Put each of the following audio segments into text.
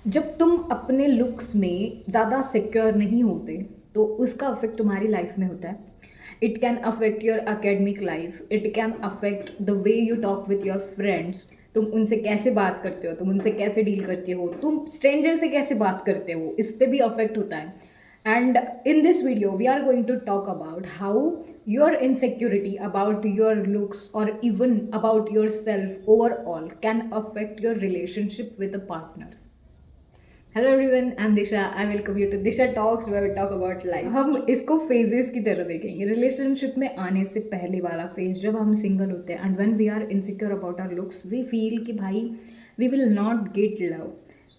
जब तुम अपने लुक्स में ज़्यादा सिक्योर नहीं होते तो उसका अफेक्ट तुम्हारी लाइफ में होता है। It can affect your academic life, it can affect the way you talk with your friends. तुम उनसे कैसे बात करते हो, तुम उनसे कैसे डील करते हो, तुम स्ट्रेंजर से कैसे बात करते हो, इस पे भी अफेक्ट होता है। And in this video we are going to talk about how your insecurity about your looks or even about yourself overall can affect your relationship with a partner. Hello everyone, I am Disha. I welcome you to Disha talks where we talk about life. हम इसको phases की तरह देखेंगे। Relationship में आने से पहले वाला फेज जब हम सिंगल होते हैं and when we are insecure about our looks, we feel कि भाई we will not get love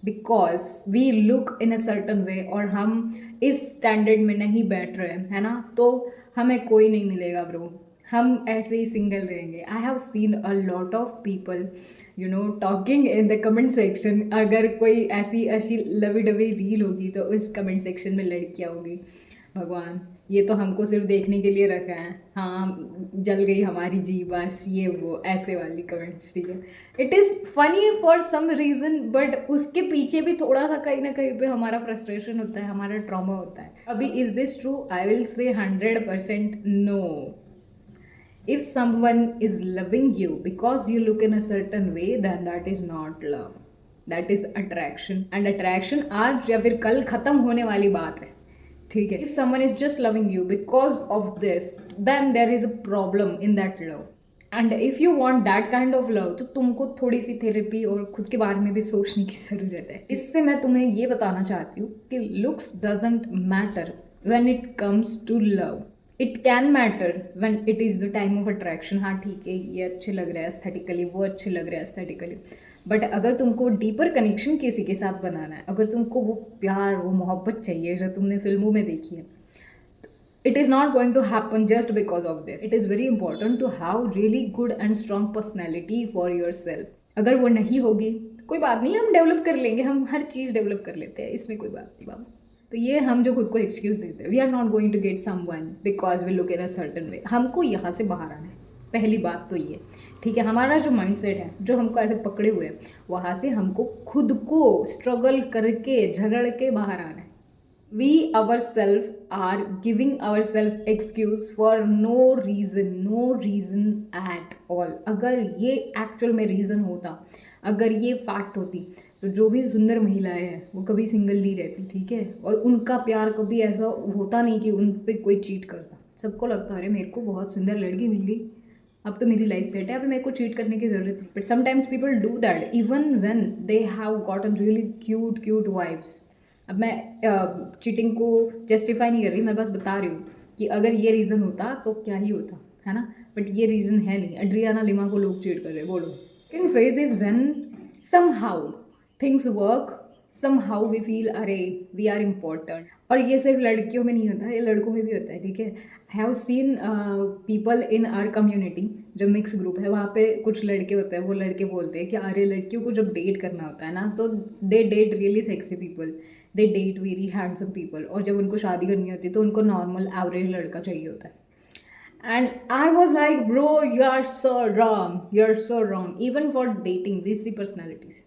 because we look in a certain way और हम इस स्टैंडर्ड में नहीं बैठ रहे हैं, है ना। तो हमें कोई नहीं मिलेगा ब्रो, हम ऐसे ही सिंगल रहेंगे। आई have seen a lot of people talking in the comment section. अगर कोई ऐसी ऐसी लवी डवी रील होगी तो उस कमेंट सेक्शन में लड़कियाँ होगी, भगवान ये तो हमको सिर्फ देखने के लिए रखा है, हाँ जल गई हमारी जी बस, ये वो ऐसे वाली कमेंट्स, ठीक है। It is funny for some reason, but उसके पीछे भी थोड़ा सा कहीं ना कहीं पे हमारा फ्रस्ट्रेशन होता है, हमारा ट्रॉमा होता है। अभी is this true? I will say 100% no. If someone is loving you because you look in a certain way, then that is not love, that is attraction. And attraction आज या फिर कल खत्म होने वाली बात है, ठीक है। If someone is just loving you because of this, then there is a problem in that love. And if you want that kind of love तो तुमको थोड़ी सी थेरेपी और खुद के बारे में भी सोचने की ज़रूरत है। इससे मैं तुम्हें ये बताना चाहती हूँ कि looks doesn't matter when it comes to love. It can matter when it is the time of attraction. हाँ ठीक है, ये अच्छे लग रहे हैं एस्थेटिकली, वो अच्छे लग रहे हैं एस्थेटिकली, बट अगर तुमको डीपर कनेक्शन किसी के साथ बनाना है, अगर तुमको वो प्यार वो मोहब्बत चाहिए जो तुमने फिल्मों में देखी है, it is not going to happen just because of this. It is very important to have really good and strong personality for yourself. अगर वो नहीं होगी कोई बात नहीं, हम डेवलप कर लेंगे, हम हर चीज़ डेवलप कर लेते हैं, इसमें कोई बात नहीं बाबू। तो ये हम जो खुद को एक्सक्यूज़ देते हैं, we are not going to get someone because we look in a certain way. हमको यहाँ से बाहर आना है, पहली बात तो ये, ठीक है। हमारा जो माइंडसेट है जो हमको ऐसे पकड़े हुए हैं, वहाँ से हमको खुद को स्ट्रगल करके झगड़ के बाहर आना है। We ourselves are giving ourselves excuse for no reason at all. अगर ये एक्चुअल में रीज़न होता, अगर ये फैक्ट होती, तो जो भी सुंदर महिलाएं हैं वो कभी सिंगल नहीं रहती, ठीक है। और उनका प्यार कभी ऐसा होता नहीं कि उन पर कोई चीट करता। सबको लगता है अरे मेरे को बहुत सुंदर लड़की मिल गई, अब तो मेरी लाइफ सेट है, अब मेरे को चीट करने की ज़रूरत नहीं। But sometimes people do that even when they have gotten really cute wifes. अब मैं चीटिंग को जस्टिफाई नहीं कर रही, मैं बस बता रही हूँ कि अगर ये रीज़न होता तो क्या ही होता, है ना। बट ये रीज़न है नहीं। एड्रियाना लिमा को लोग चीट कर रहे, बोलो। Second phase is when somehow things work, somehow we feel अरे वी आर इम्पोर्टेंट। और ये सिर्फ लड़कियों में नहीं होता, ये लड़कों में भी होता है, ठीक है। I have seen people in our community, जो मिक्स ग्रुप है वहाँ पे कुछ लड़के होते हैं, वो लड़के बोलते हैं कि अरे लड़कियों को जब डेट करना होता है ना तो दे डेट रियली सेक्सी पीपल, दे डेट वेरी हैंडसम पीपल, और जब उनको शादी करनी होती है तो उनको नॉर्मल एवरेज लड़का चाहिए होता है। And I was like bro you are so wrong, you are so wrong even for dating we see personalities.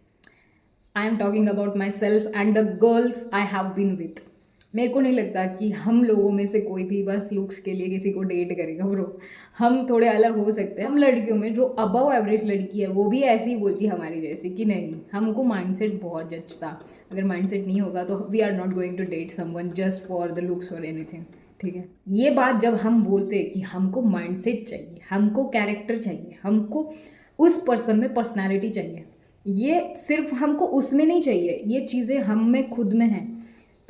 I am talking about myself and the girls I have been with. मेरे को नहीं लगता कि हम लोगों में से कोई भी बस लुक्स के लिए किसी को डेट करेगा ब्रो। हम थोड़े अलग हो सकते हैं। हम लड़कियों में जो अबव एवरेज लड़की है वो भी ऐसी ही बोलती है हमारी जैसी कि नहीं, हमको माइंडसेट बहुत जचता। अगर माइंडसेट नहीं होगा तो we are not going to date someone just for the looks और एनीथिंग, ठीक है। ये बात जब हम बोलते हैं कि हमको माइंडसेट चाहिए, हमको कैरेक्टर चाहिए, हमको उस पर्सन में पर्सनैलिटी चाहिए, ये सिर्फ हमको उसमें नहीं चाहिए, ये चीज़ें हम में खुद में हैं,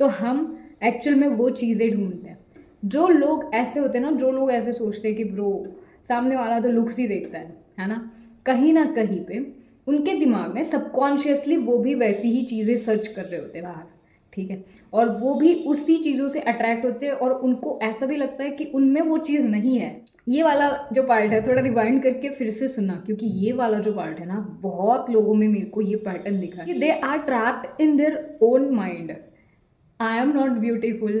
तो हम एक्चुअल में वो चीज़ें ढूंढते हैं। जो लोग ऐसे होते हैं ना, जो लोग ऐसे सोचते हैं कि ब्रो सामने वाला तो लुक्स ही देखता है ना, कहीं ना कहीं पे उनके दिमाग में सबकॉन्शियसली वो भी वैसी ही चीज़ें सर्च कर रहे होते हैं बाहर, ठीक है। और वो भी उसी चीज़ों से अट्रैक्ट होते हैं और उनको ऐसा भी लगता है कि उनमें वो चीज़ नहीं है। ये वाला जो पार्ट है थोड़ा रिवाइंड करके फिर से सुना, क्योंकि ये वाला जो पार्ट है ना, बहुत लोगों में मेरे को ये पैटर्न दिखा कि they are trapped in their own mind. I am not beautiful.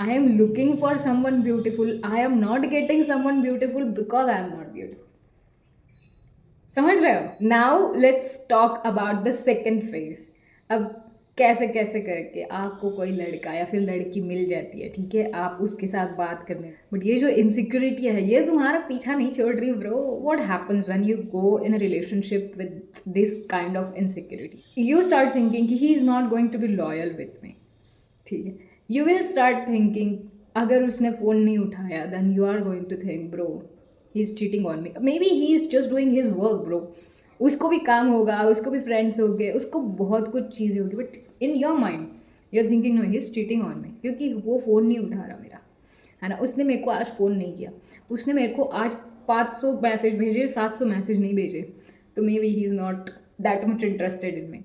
I am looking for someone beautiful. I am not getting someone beautiful because I am not beautiful. समझ रहे हो? Now let's talk about the second phase. अब कैसे कैसे करके आपको कोई लड़का या फिर लड़की मिल जाती है, ठीक है, आप उसके साथ बात करने, बट ये जो इनसिक्योरिटी है ये तुम्हारा पीछा नहीं छोड़ रही bro. What happens when you go in a relationship with this kind of insecurity? You start thinking कि he is not going to be loyal with me, ठीक है. यू विल स्टार्ट थिंकिंग अगर उसने फ़ोन नहीं उठाया then you are going to think bro he is cheating on me. May be he is just doing his work bro. उसको भी काम होगा, उसको भी फ्रेंड्स होंगे, उसको बहुत कुछ चीज़ें होगी, but in your mind you are thinking no he is cheating on me, क्योंकि वो फ़ोन नहीं उठा रहा मेरा, है ना. उसने मेरे को आज फ़ोन नहीं किया, उसने मेरे को आज 500 मैसेज भेजे, 700 मैसेज नहीं भेजे, तो may B he is not that much interested in me.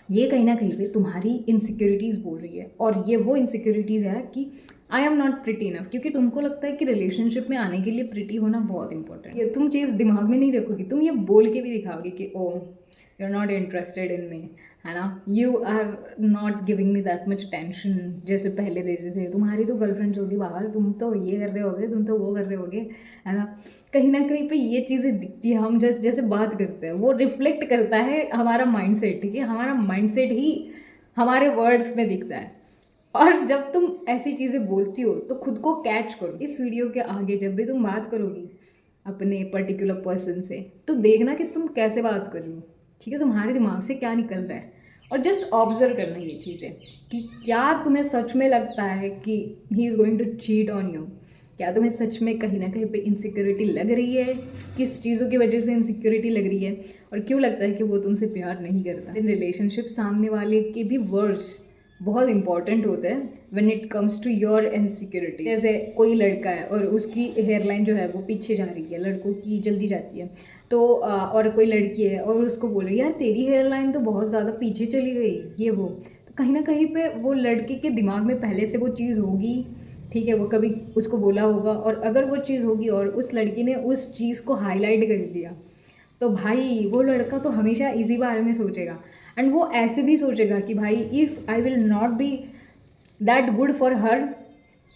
ये कहीं ना कहीं पे तुम्हारी इनसिक्योरिटीज़ बोल रही है, और ये वो इनसिक्योरिटीज़ है कि आई एम नॉट प्रिटी इनफ, क्योंकि तुमको लगता है कि रिलेशनशिप में आने के लिए प्रिटी होना बहुत इंपॉर्टेंट है. ये तुम चीज़ दिमाग में नहीं रखोगी, तुम ये बोल के भी दिखाओगे कि oh you are not interested in me, है ना. You are not giving me that much tension जैसे पहले देते थे. तुम्हारी तो गर्लफ्रेंड्स होगी बाहर, तुम तो ये कर रहे होगे, तुम तो वो कर रहे होगे, है ना. कहीं ना कहीं पे ये चीज़ें दिखती है. हम जैसे जैसे बात करते हैं वो रिफ्लेक्ट करता है हमारा माइंडसेट, ठीक है. हमारा माइंडसेट ही हमारे वर्ड्स में दिखता है. और जब तुम ऐसी चीज़ें बोलती हो तो खुद को कैच करो. इस वीडियो के आगे जब भी तुम बात करोगी अपने पर्टिकुलर पर्सन से, तो देखना कि तुम कैसे बात कर रही हो, ठीक है. तुम्हारे दिमाग से क्या निकल रहा है, और जस्ट ऑब्जर्व करना ये चीज़ें कि क्या तुम्हें सच में लगता है कि he is going to cheat on you. क्या तुम्हें सच में कहीं ना कहीं पे इनसिक्योरिटी लग रही है, किस चीज़ों की वजह से इनसिक्योरिटी लग रही है, और क्यों लगता है कि वो तुमसे प्यार नहीं करता. इन रिलेशनशिप सामने वाले के भी वर्ड्स बहुत इंपॉर्टेंट होते हैं when it comes to your insecurity. जैसे कोई लड़का है और उसकी हेयरलाइन जो है वो पीछे जा रही है, लड़कों की जल्दी जाती है, तो और कोई लड़की है और उसको बोल रही है यार तेरी हेयरलाइन तो बहुत ज़्यादा पीछे चली गई, ये वो, तो कहीं ना कहीं पे वो लड़के के दिमाग में पहले से वो चीज़ होगी, ठीक है. वो कभी उसको बोला होगा, और अगर वो चीज़ होगी और उस लड़की ने उस चीज़ को हाईलाइट कर दिया, तो भाई वो लड़का तो हमेशा इसी बारे में सोचेगा. एंड वो ऐसे भी सोचेगा कि भाई if I will not be that good for her,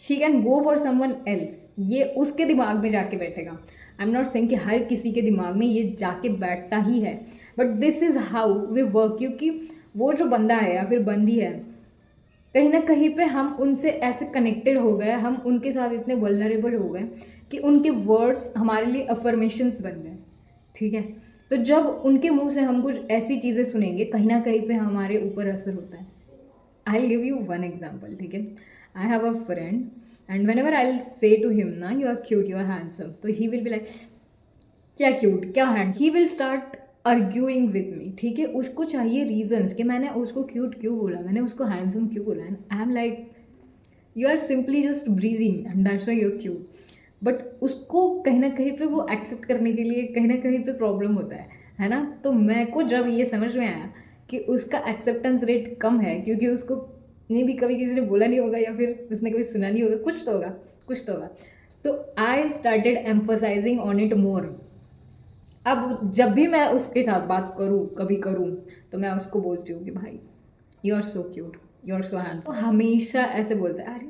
she can go for someone else. ये उसके दिमाग में जाके बैठेगा. आई एम नॉट सेइंग कि हर किसी के दिमाग में ये जाके बैठता ही है, but this is how we work. क्योंकि वो जो बंदा है या फिर बंदी है, कहीं ना कहीं पे हम उनसे ऐसे कनेक्टेड हो गए, हम उनके साथ इतने वल्नरेबल हो गए कि उनके वर्ड्स हमारे लिए अफर्मेशंस बन गए, ठीक है. तो जब उनके मुंह से हम कुछ ऐसी चीज़ें सुनेंगे, कहीं ना कहीं पे हमारे ऊपर असर होता है. I will give you one example, ठीक है. I have a friend and whenever I will say to him ना you are cute, you are handsome, तो ही विल बी लाइक क्या क्यूट, क्या hand. He will start arguing with me, ठीक है. उसको चाहिए रीजंस कि मैंने उसको क्यूट क्यों बोला, मैंने उसको हैंडसम क्यों बोला. And I am like you are simply just breezing and that's why you are cute. बट उसको कहीं ना कहीं पे वो एक्सेप्ट करने के लिए कहीं ना कहीं पे प्रॉब्लम होता है ना. तो मेरे को जब ये समझ में आया कि उसका एक्सेप्टेंस रेट कम है, क्योंकि उसको नहीं भी कभी किसी ने बोला नहीं होगा, या फिर उसने कभी सुना नहीं होगा, कुछ तो होगा, कुछ तो होगा. तो I started emphasising on it more. अब जब भी मैं उसके साथ बात करूँ, कभी करूँ, तो मैं उसको बोलती हूँ कि भाई you are so cute, you are so handsome. हमेशा ऐसे बोलता है, अरे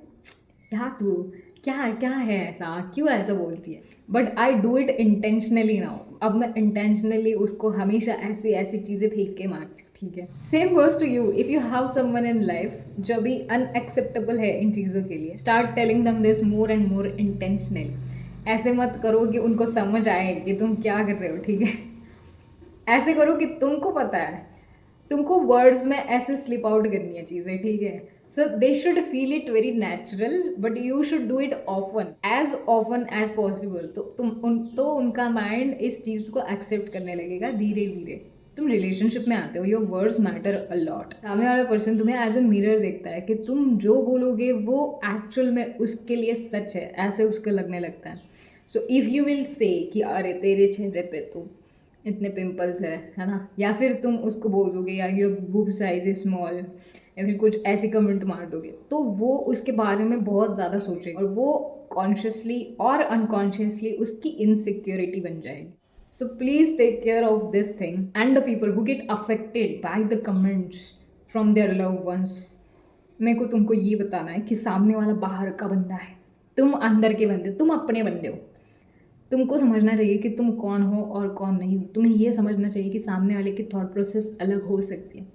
क्या तू, क्या क्या है ऐसा, क्यों ऐसा बोलती है. But I do it intentionally now. अब मैं इंटेंशनली उसको हमेशा ऐसी ऐसी चीज़ें फेंक के मारती हूँ, ठीक है. Same goes to you. If you have someone in life जो भी अनएक्सेप्टेबल है इन चीज़ों के लिए, start telling them this more and more intentionally. ऐसे मत करो कि उनको समझ आए कि तुम क्या कर रहे हो, ठीक है. ऐसे करो कि तुमको पता है, तुमको वर्ड्स में ऐसे स्लिप आउट करनी है चीज़ें, ठीक है. So they should feel it very natural, but you should do it often as possible. तो उनका माइंड इस चीज़ को एक्सेप्ट करने लगेगा धीरे धीरे. तुम रिलेशनशिप में आते हो, your words matter a lot. सामने वाला पर्सन तुम्हें एज अ मिरर देखता है कि तुम जो बोलोगे वो एक्चुअल में उसके लिए सच है, ऐसे उसको लगने लगता है. So if you will say कि अरे तेरे चेहरे पे तो इतने पिंपल्स है ना, या फिर तुम उसको बोल दोगे यार your boob size is small, या फिर कुछ ऐसी कमेंट मार दोगे, तो वो उसके बारे में बहुत ज़्यादा सोचेगा, और वो कॉन्शियसली और अनकॉन्शियसली उसकी इनसिक्योरिटी बन जाएगी. So please take care of this thing and the people who get affected by the comments from their love ones. मेरे को तुमको ये बताना है कि सामने वाला बाहर का बंदा है, तुम अंदर के बंदे, तुम अपने बंदे हो. तुमको समझना चाहिए कि तुम कौन हो और कौन नहीं हो. तुम्हें ये समझना चाहिए कि सामने वाले की थॉट प्रोसेस अलग हो सकती है.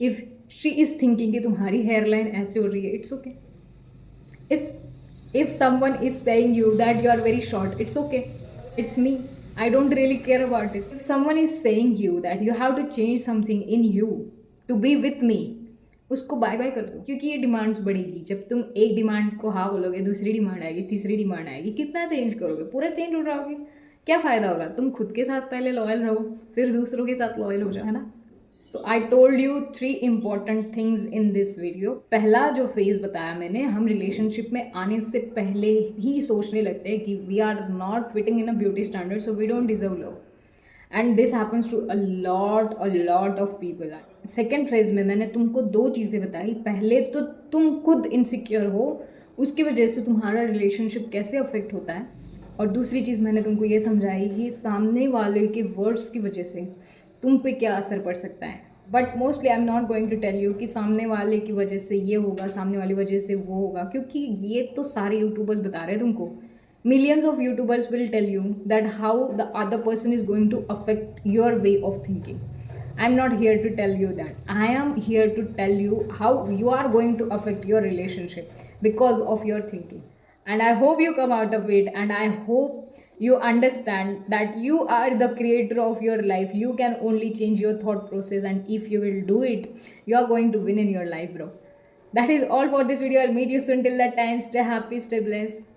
इफ़ शी इज़ थिंकिंग कि तुम्हारी हेयर लाइन ऐसे हो रही है, इट्स ओके. इस if someone is saying you that you are very short, it's okay, it's me, I don't really care about it. If someone is saying you that you have to change something in you to be with me, उसको bye bye कर दो, क्योंकि ये demands बढ़ेगी. जब तुम एक demand को हाँ बोलोगे, दूसरी डिमांड आएगी, तीसरी डिमांड आएगी, कितना चेंज करोगे? पूरा चेंज हो जाओगे. क्या फ़ायदा होगा? तुम खुद के साथ पहले लॉयल रहो, फिर दूसरों के साथ लॉयल हो जाओ, है ना. So I told you 3 important things in this video. पहला जो फेज़ बताया मैंने, हम रिलेशनशिप में आने से पहले ही सोचने लगते हैं कि we are not fitting in a beauty standard, so we don't deserve love. And this happens to a lot of people. Second phase में मैंने तुमको 2 चीज़ें बताई. पहले तो तुम खुद इनसिक्योर हो, उसकी वजह से तुम्हारा रिलेशनशिप कैसे अफेक्ट होता है. और दूसरी चीज़ मैंने तुमको ये समझाई कि सामने वाले के वर्ड्स की वजह से तुम पे क्या असर पड़ सकता है. But mostly I am not going to tell you कि सामने वाले की वजह से ये होगा, सामने वाली वजह से वो होगा, क्योंकि ये तो सारे यूट्यूबर्स बता रहे हैं तुमको. Millions of YouTubers will tell you that how the other person is going to affect your way of thinking. I'm not here to tell you that. I am here to tell you how you are going to affect your relationship because of your thinking. And I hope you come out of it, and I hope you understand that you are the creator of your life. You can only change your thought process, and if you will do it, you are going to win in your life, bro. That is all for this video. I'll meet you soon. Till that time, stay happy, stay blessed.